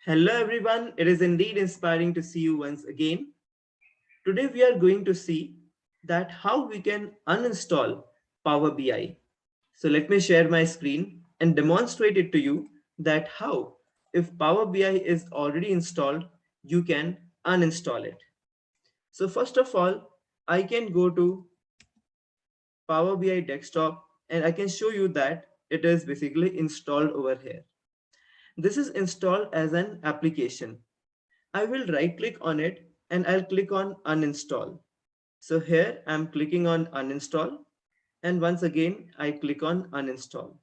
Hello everyone, it is indeed inspiring to see you once again. Today we are going to see that how we can uninstall Power BI. So let me share my screen and demonstrate it to you that how if Power BI is already installed, you can uninstall it. So first of all, I can go to Power BI desktop and I can show you that it is basically installed over here. This is installed as an application. I will right click on it and I'll click on uninstall. So here I'm clicking on uninstall and once again I click on uninstall.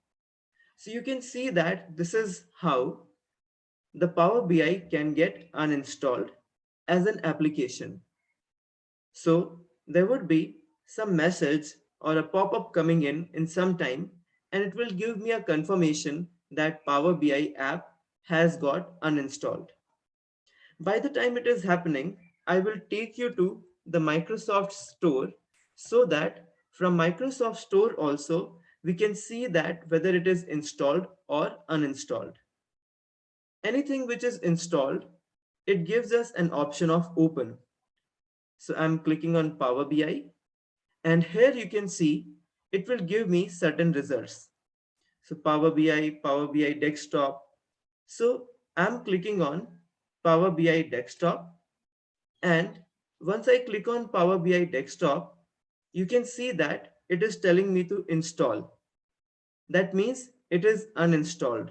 So you can see that this is how the Power BI can get uninstalled as an application. So there would be some message or a pop-up coming in some time and it will give me a confirmation that Power BI app has got uninstalled. By the time it is happening, I will take you to the Microsoft Store so that from Microsoft Store also we can see that whether it is installed or uninstalled. Anything which is installed, it gives us an option of open. So I'm clicking on Power BI and here you can see it will give me certain results. So Power BI, Power BI desktop. So I'm clicking on Power BI desktop. And once I click on Power BI desktop, you can see that it is telling me to install. That means it is uninstalled.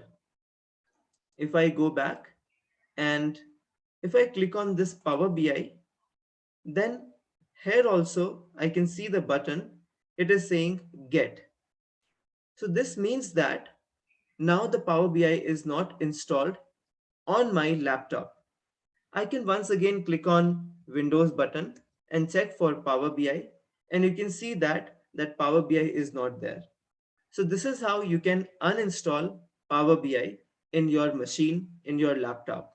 If I go back and if I click on this Power BI, then here also I can see the button. It is saying get. So this means that now the Power BI is not installed on my laptop. I can once again click on Windows button and check for Power BI and you can see that Power BI is not there. So this is how you can uninstall Power BI in your machine, in your laptop.